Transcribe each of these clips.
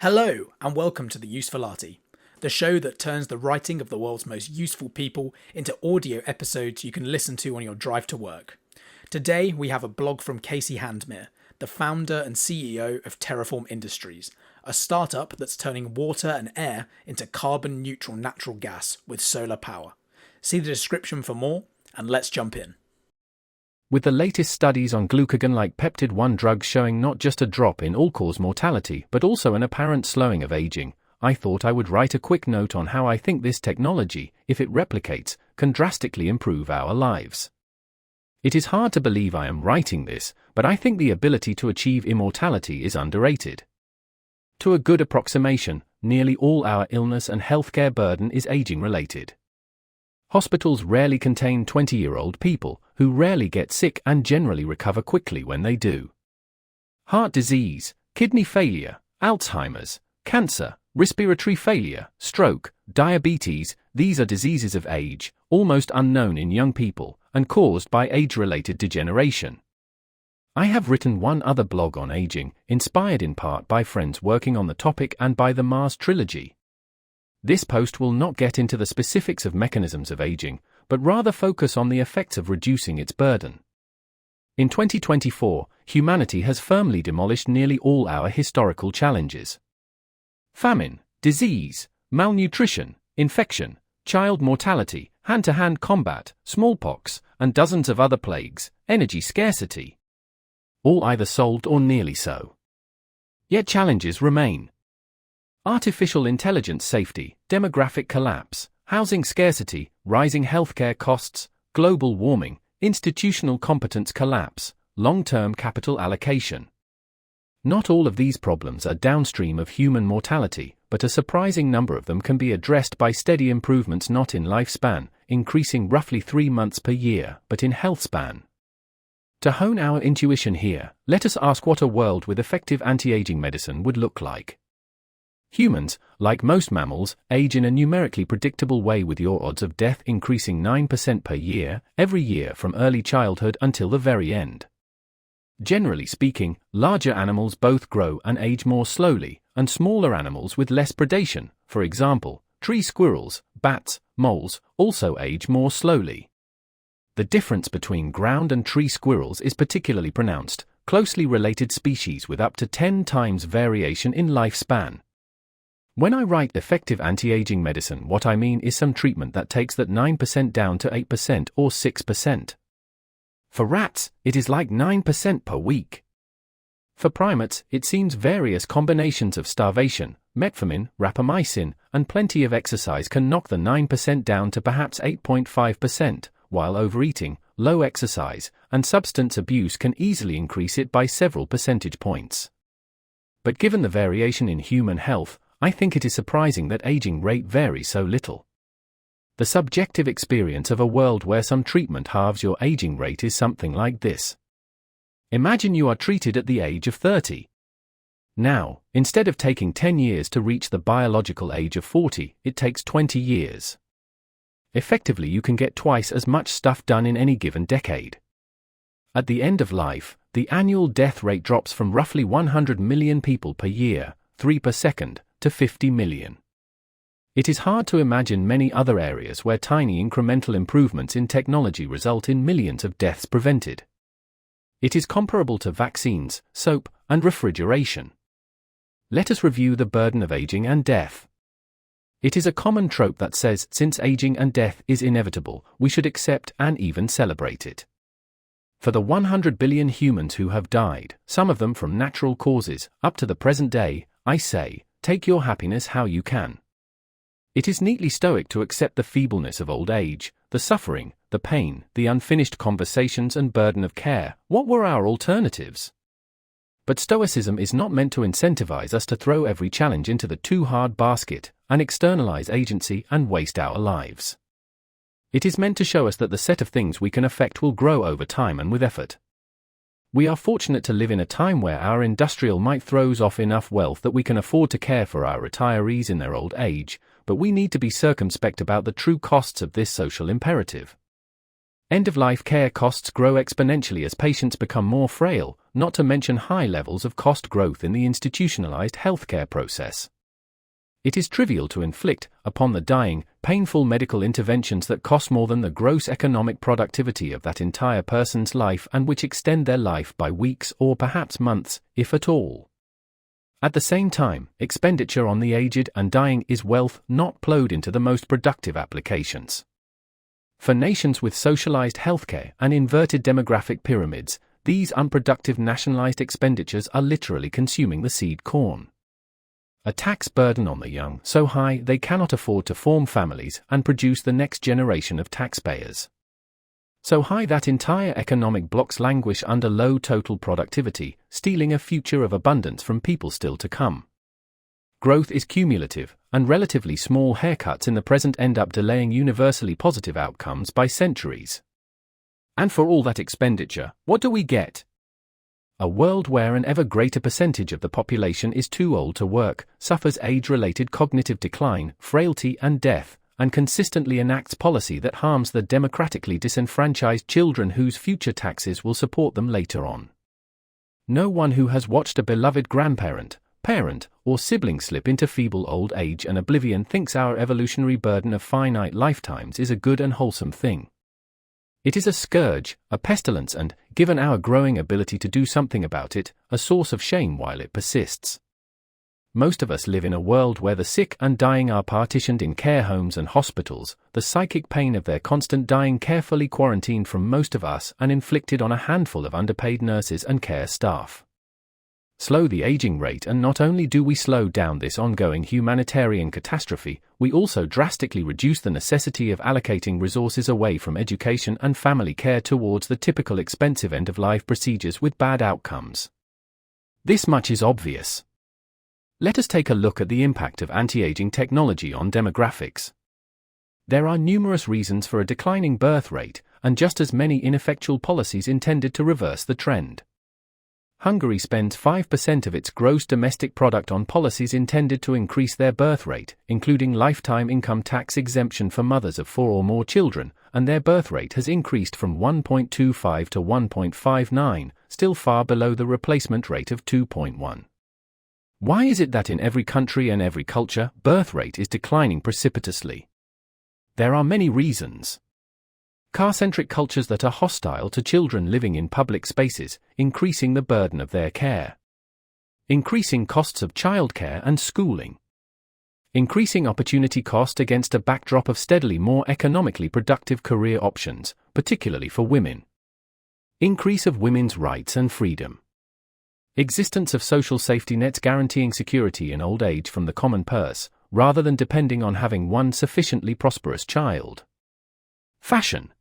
Hello, and welcome to the Usefulati, the show that turns the writing of the world's most useful people into audio episodes you can listen to on your drive to work. Today we have a blog from Casey Handmer, the founder and CEO of Terraform Industries, a startup that's turning water and air into carbon-neutral natural gas with solar power. See the description for more, and let's jump in. With the latest studies on glucagon-like peptide-1 drugs showing not just a drop in all-cause mortality but also an apparent slowing of aging, I thought I would write a quick note on how I think this technology, if it replicates, can drastically improve our lives. It is hard to believe I am writing this, but I think the ability to achieve immortality is underrated. To a good approximation, nearly all our illness and healthcare burden is aging-related. Hospitals rarely contain 20-year-old people, who rarely get sick and generally recover quickly when they do. Heart disease, kidney failure, Alzheimer's, cancer, respiratory failure, stroke, diabetes, these are diseases of age, almost unknown in young people, and caused by age-related degeneration. I have written one other blog on aging, inspired in part by friends working on the topic and by the Mars trilogy. This post will not get into the specifics of mechanisms of aging, but rather focus on the effects of reducing its burden. In 2024, humanity has firmly demolished nearly all our historical challenges. Famine, disease, malnutrition, infection, child mortality, hand-to-hand combat, smallpox, and dozens of other plagues, energy scarcity. All either solved or nearly so. Yet challenges remain. Artificial intelligence safety, demographic collapse, housing scarcity, rising healthcare costs, global warming, institutional competence collapse, long-term capital allocation. Not all of these problems are downstream of human mortality, but a surprising number of them can be addressed by steady improvements not in lifespan, increasing roughly 3 months per year, but in health span. To hone our intuition here, let us ask what a world with effective anti-aging medicine would look like. Humans, like most mammals, age in a numerically predictable way with your odds of death increasing 9% per year, every year from early childhood until the very end. Generally speaking, larger animals both grow and age more slowly, and smaller animals with less predation, for example, tree squirrels, bats, moles, also age more slowly. The difference between ground and tree squirrels is particularly pronounced, closely related species with up to 10 times variation in lifespan. When I write effective anti-aging medicine, what I mean is some treatment that takes that 9% down to 8% or 6%. For rats, it is like 9% per week. For primates, it seems various combinations of starvation, metformin, rapamycin, and plenty of exercise can knock the 9% down to perhaps 8.5%, while overeating, low exercise, and substance abuse can easily increase it by several percentage points. But given the variation in human health, I think it is surprising that aging rate varies so little. The subjective experience of a world where some treatment halves your aging rate is something like this. Imagine you are treated at the age of 30. Now, instead of taking 10 years to reach the biological age of 40, it takes 20 years. Effectively, you can get twice as much stuff done in any given decade. At the end of life, the annual death rate drops from roughly 100 million people per year, 3 per second, to 50 million. It is hard to imagine many other areas where tiny incremental improvements in technology result in millions of deaths prevented. It is comparable to vaccines, soap, and refrigeration. Let us review the burden of aging and death. It is a common trope that says since aging and death is inevitable, we should accept and even celebrate it. For the 100 billion humans who have died, some of them from natural causes, up to the present day, I say, take your happiness how you can. It is neatly stoic to accept the feebleness of old age, the suffering, the pain, the unfinished conversations and burden of care. What were our alternatives? But stoicism is not meant to incentivize us to throw every challenge into the too hard basket, and externalize agency and waste our lives. It is meant to show us that the set of things we can affect will grow over time and with effort. We are fortunate to live in a time where our industrial might throws off enough wealth that we can afford to care for our retirees in their old age, but we need to be circumspect about the true costs of this social imperative. End-of-life care costs grow exponentially as patients become more frail, not to mention high levels of cost growth in the institutionalized healthcare process. It is trivial to inflict, upon the dying, painful medical interventions that cost more than the gross economic productivity of that entire person's life and which extend their life by weeks or perhaps months, if at all. At the same time, expenditure on the aged and dying is wealth not plowed into the most productive applications. For nations with socialized healthcare and inverted demographic pyramids, these unproductive nationalized expenditures are literally consuming the seed corn. A tax burden on the young so high they cannot afford to form families and produce the next generation of taxpayers. So high that entire economic blocks languish under low total productivity, stealing a future of abundance from people still to come. Growth is cumulative, and relatively small haircuts in the present end up delaying universally positive outcomes by centuries. And for all that expenditure, what do we get? A world where an ever greater percentage of the population is too old to work, suffers age-related cognitive decline, frailty and death, and consistently enacts policy that harms the democratically disenfranchised children whose future taxes will support them later on. No one who has watched a beloved grandparent, parent, or sibling slip into feeble old age and oblivion thinks our evolutionary burden of finite lifetimes is a good and wholesome thing. It is a scourge, a pestilence and, given our growing ability to do something about it, a source of shame while it persists. Most of us live in a world where the sick and dying are partitioned in care homes and hospitals, the psychic pain of their constant dying carefully quarantined from most of us and inflicted on a handful of underpaid nurses and care staff. Slow the aging rate, and not only do we slow down this ongoing humanitarian catastrophe, we also drastically reduce the necessity of allocating resources away from education and family care towards the typical expensive end-of-life procedures with bad outcomes. This much is obvious. Let us take a look at the impact of anti-aging technology on demographics. There are numerous reasons for a declining birth rate, and just as many ineffectual policies intended to reverse the trend. Hungary spends 5% of its gross domestic product on policies intended to increase their birth rate, including lifetime income tax exemption for mothers of 4 or more children, and their birth rate has increased from 1.25 to 1.59, still far below the replacement rate of 2.1. Why is it that in every country and every culture, birth rate is declining precipitously? There are many reasons. Car-centric cultures that are hostile to children living in public spaces, increasing the burden of their care. Increasing costs of childcare and schooling. Increasing opportunity cost against a backdrop of steadily more economically productive career options, particularly for women. Increase of women's rights and freedom. Existence of social safety nets guaranteeing security in old age from the common purse, rather than depending on having one sufficiently prosperous child. Fashion.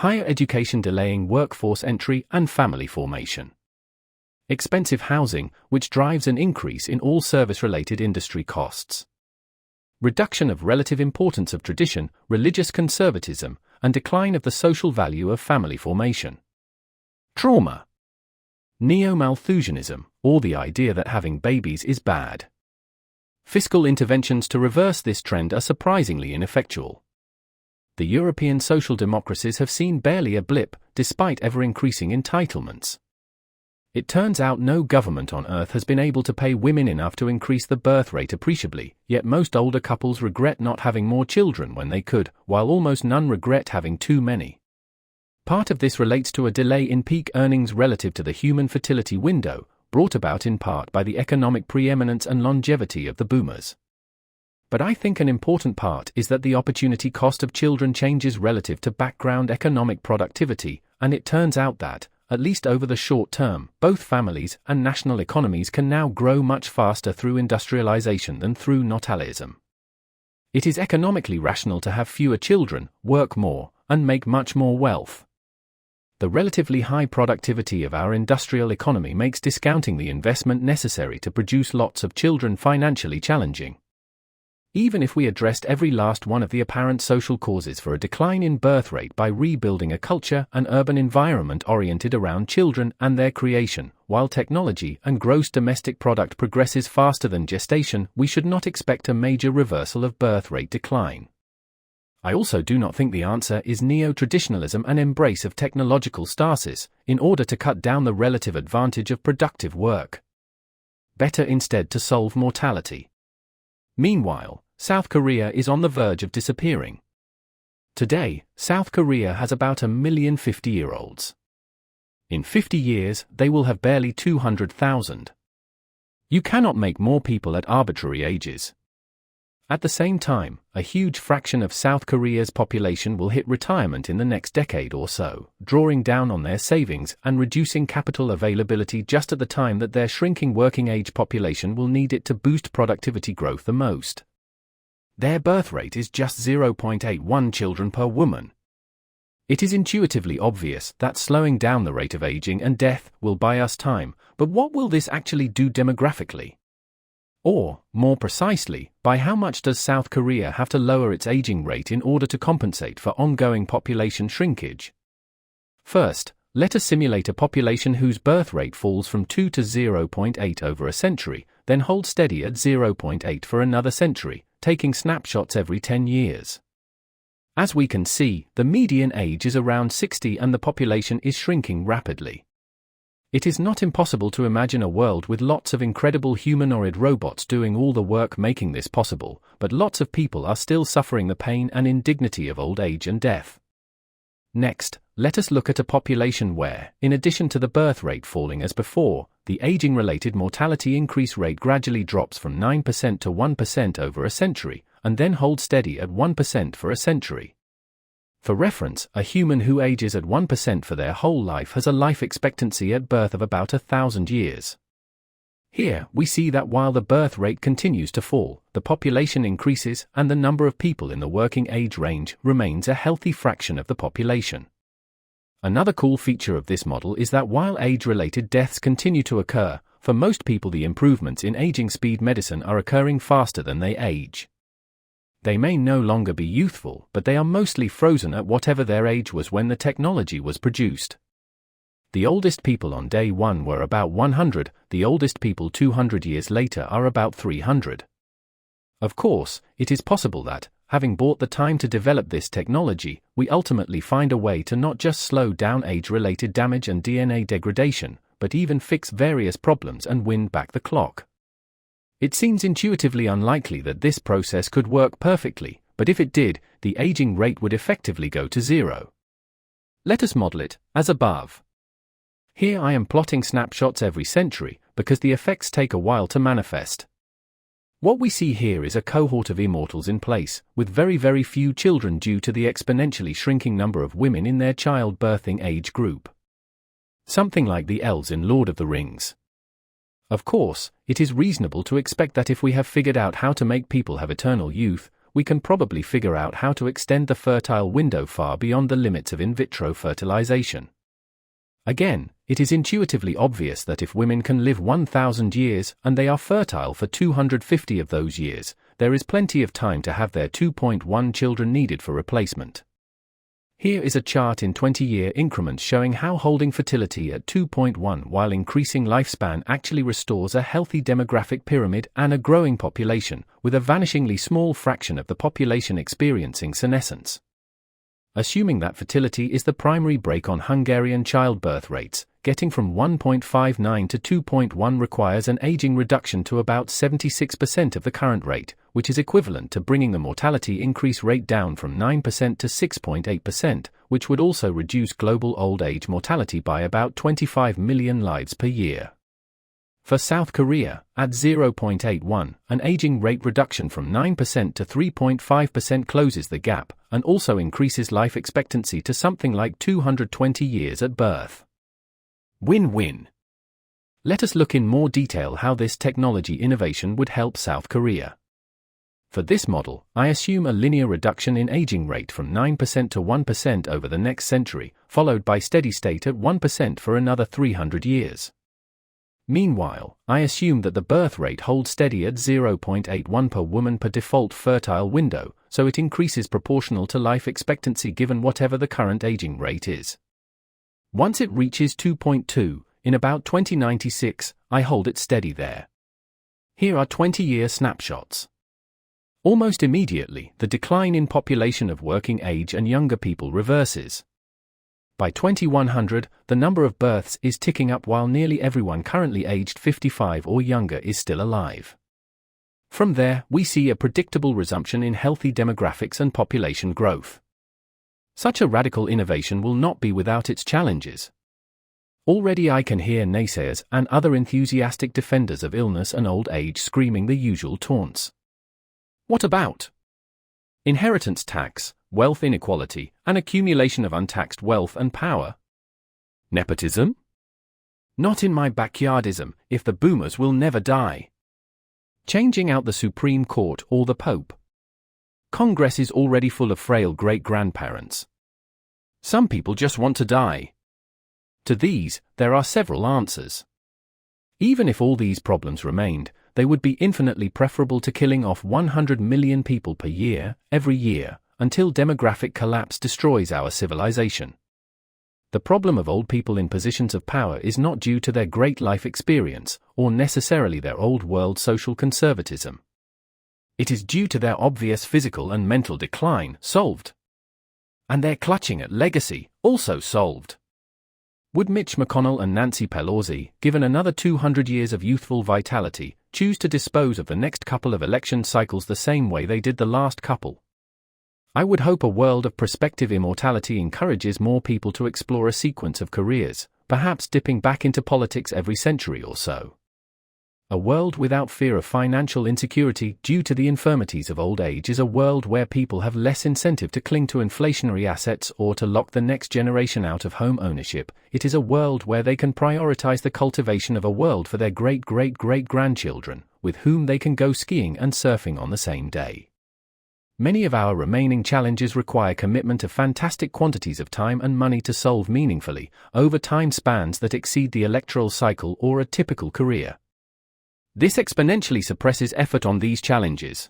Higher education delaying workforce entry and family formation. Expensive housing, which drives an increase in all service-related industry costs. Reduction of relative importance of tradition, religious conservatism, and decline of the social value of family formation. Trauma. Neo-Malthusianism, or the idea that having babies is bad. Fiscal interventions to reverse this trend are surprisingly ineffectual. The European social democracies have seen barely a blip, despite ever-increasing entitlements. It turns out no government on earth has been able to pay women enough to increase the birth rate appreciably, yet most older couples regret not having more children when they could, while almost none regret having too many. Part of this relates to a delay in peak earnings relative to the human fertility window, brought about in part by the economic preeminence and longevity of the boomers. But I think an important part is that the opportunity cost of children changes relative to background economic productivity, and it turns out that, at least over the short term, both families and national economies can now grow much faster through industrialization than through natalism. It is economically rational to have fewer children, work more, and make much more wealth. The relatively high productivity of our industrial economy makes discounting the investment necessary to produce lots of children financially challenging. Even if we addressed every last one of the apparent social causes for a decline in birth rate by rebuilding a culture and urban environment oriented around children and their creation, while technology and gross domestic product progresses faster than gestation, we should not expect a major reversal of birth rate decline. I also do not think the answer is neo-traditionalism and embrace of technological stasis, in order to cut down the relative advantage of productive work. Better instead to solve mortality. Meanwhile, South Korea is on the verge of disappearing. Today, South Korea has about 1 million 50-year-olds. In 50 years, they will have barely 200,000. You cannot make more people at arbitrary ages. At the same time, a huge fraction of South Korea's population will hit retirement in the next decade or so, drawing down on their savings and reducing capital availability just at the time that their shrinking working-age population will need it to boost productivity growth the most. Their birth rate is just 0.81 children per woman. It is intuitively obvious that slowing down the rate of aging and death will buy us time, but what will this actually do demographically? Or, more precisely, by how much does South Korea have to lower its aging rate in order to compensate for ongoing population shrinkage? First, let us simulate a population whose birth rate falls from 2 to 0.8 over a century, then hold steady at 0.8 for another century, taking snapshots every 10 years. As we can see, the median age is around 60 and the population is shrinking rapidly. It is not impossible to imagine a world with lots of incredible humanoid robots doing all the work making this possible, but lots of people are still suffering the pain and indignity of old age and death. Next, let us look at a population where, in addition to the birth rate falling as before, the aging-related mortality increase rate gradually drops from 9% to 1% over a century, and then holds steady at 1% for a century. For reference, a human who ages at 1% for their whole life has a life expectancy at birth of about 1,000 years. Here, we see that while the birth rate continues to fall, the population increases and the number of people in the working age range remains a healthy fraction of the population. Another cool feature of this model is that while age-related deaths continue to occur, for most people the improvements in aging speed medicine are occurring faster than they age. They may no longer be youthful, but they are mostly frozen at whatever their age was when the technology was produced. The oldest people on day 1 were about 100, the oldest people 200 years later are about 300. Of course, it is possible that, having bought the time to develop this technology, we ultimately find a way to not just slow down age-related damage and DNA degradation, but even fix various problems and win back the clock. It seems intuitively unlikely that this process could work perfectly, but if it did, the aging rate would effectively go to 0. Let us model it, as above. Here I am plotting snapshots every century, because the effects take a while to manifest. What we see here is a cohort of immortals in place, with very few children due to the exponentially shrinking number of women in their childbirthing age group. Something like the elves in Lord of the Rings. Of course, it is reasonable to expect that if we have figured out how to make people have eternal youth, we can probably figure out how to extend the fertile window far beyond the limits of in vitro fertilization. Again, it is intuitively obvious that if women can live 1,000 years and they are fertile for 250 of those years, there is plenty of time to have their 2.1 children needed for replacement. Here is a chart in 20-year increments showing how holding fertility at 2.1 while increasing lifespan actually restores a healthy demographic pyramid and a growing population, with a vanishingly small fraction of the population experiencing senescence. Assuming that fertility is the primary brake on Hungarian childbirth rates, getting from 1.59 to 2.1 requires an aging reduction to about 76% of the current rate, which is equivalent to bringing the mortality increase rate down from 9% to 6.8%, which would also reduce global old age mortality by about 25 million lives per year. For South Korea, at 0.81, an aging rate reduction from 9% to 3.5% closes the gap, and also increases life expectancy to something like 220 years at birth. Win-win. Let us look in more detail how this technology innovation would help South Korea. For this model, I assume a linear reduction in aging rate from 9% to 1% over the next century, followed by steady state at 1% for another 300 years. Meanwhile, I assume that the birth rate holds steady at 0.81 per woman per default fertile window, so it increases proportional to life expectancy given whatever the current aging rate is. Once it reaches 2.2, in about 2096, I hold it steady there. Here are 20-year snapshots. Almost immediately, the decline in population of working age and younger people reverses. By 2100, the number of births is ticking up while nearly everyone currently aged 55 or younger is still alive. From there, we see a predictable resumption in healthy demographics and population growth. Such a radical innovation will not be without its challenges. Already I can hear naysayers and other enthusiastic defenders of illness and old age screaming the usual taunts. What about inheritance tax, wealth inequality, and accumulation of untaxed wealth and power? Nepotism? Not in my backyardism, if the boomers will never die. Changing out the Supreme Court or the Pope? Congress is already full of frail great-grandparents. Some people just want to die. To these, there are several answers. Even if all these problems remained, they would be infinitely preferable to killing off 100 million people per year, every year, until demographic collapse destroys our civilization. The problem of old people in positions of power is not due to their great life experience, or necessarily their old-world social conservatism. It is due to their obvious physical and mental decline, solved. And their clutching at legacy, also solved. Would Mitch McConnell and Nancy Pelosi, given another 200 years of youthful vitality, choose to dispose of the next couple of election cycles the same way they did the last couple? I would hope a world of prospective immortality encourages more people to explore a sequence of careers, perhaps dipping back into politics every century or so. A world without fear of financial insecurity due to the infirmities of old age is a world where people have less incentive to cling to inflationary assets or to lock the next generation out of home ownership. It is a world where they can prioritize the cultivation of a world for their great-great-great-grandchildren, with whom they can go skiing and surfing on the same day. Many of our remaining challenges require commitment of fantastic quantities of time and money to solve meaningfully, over time spans that exceed the electoral cycle or a typical career. This exponentially suppresses effort on these challenges.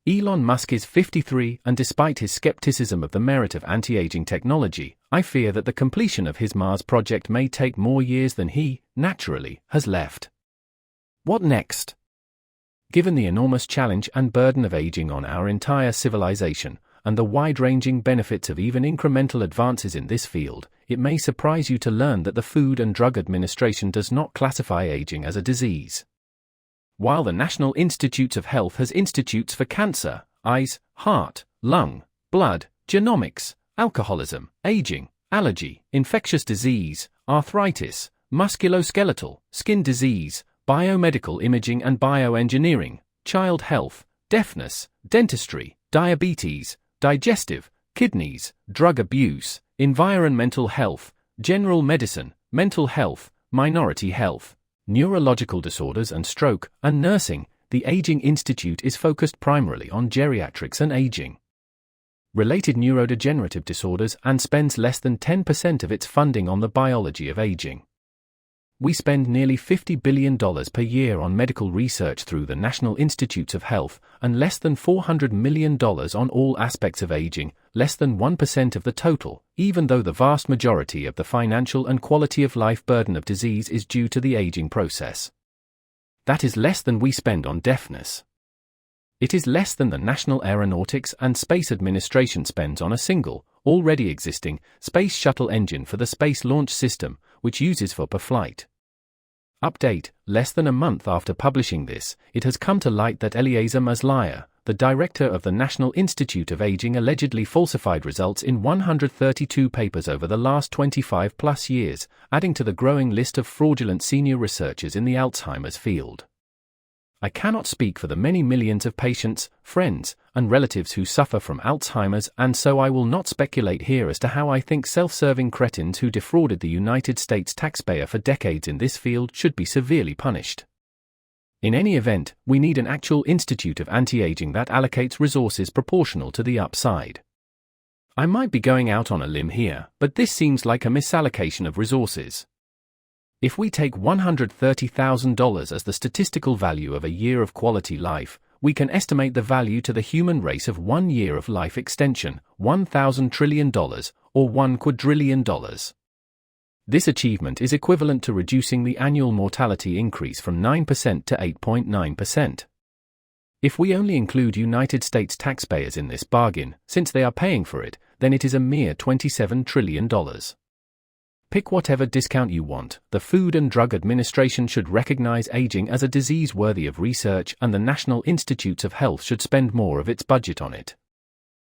Elon Musk is 53, and despite his skepticism of the merit of anti-aging technology, I fear that the completion of his Mars project may take more years than he, naturally, has left. What next? Given the enormous challenge and burden of aging on our entire civilization, and the wide-ranging benefits of even incremental advances in this field, it may surprise you to learn that the Food and Drug Administration does not classify aging as a disease. While the National Institutes of Health has institutes for cancer, eyes, heart, lung, blood, genomics, alcoholism, aging, allergy, infectious disease, arthritis, musculoskeletal, skin disease, biomedical imaging and bioengineering, child health, deafness, dentistry, diabetes, digestive, kidneys, drug abuse, environmental health, general medicine, mental health, minority health, neurological disorders and stroke, and nursing, the Aging Institute is focused primarily on geriatrics and aging related neurodegenerative disorders and spends less than 10% of its funding on the biology of aging. We spend nearly $50 billion per year on medical research through the National Institutes of Health, and less than $400 million on all aspects of aging, less than 1% of the total, even though the vast majority of the financial and quality of life burden of disease is due to the aging process. That is less than we spend on deafness. It is less than the National Aeronautics and Space Administration spends on a single, already existing, space shuttle engine for the Space Launch System, which uses for per flight. Update: less than a month after publishing this, it has come to light that Eliezer Maslaya, the director of the National Institute of Aging, allegedly falsified results in 132 papers over the last 25-plus years, adding to the growing list of fraudulent senior researchers in the Alzheimer's field. I cannot speak for the many millions of patients, friends, and relatives who suffer from Alzheimer's, and so I will not speculate here as to how I think self-serving cretins who defrauded the United States taxpayer for decades in this field should be severely punished. In any event, we need an actual institute of anti-aging that allocates resources proportional to the upside. I might be going out on a limb here, but this seems like a misallocation of resources. If we take $130,000 as the statistical value of a year of quality life, we can estimate the value to the human race of 1 year of life extension, $1,000 trillion, or $1 quadrillion. This achievement is equivalent to reducing the annual mortality increase from 9% to 8.9%. If we only include United States taxpayers in this bargain, since they are paying for it, then it is a mere $27 trillion. Pick whatever discount you want, the Food and Drug Administration should recognize aging as a disease worthy of research, and the National Institutes of Health should spend more of its budget on it.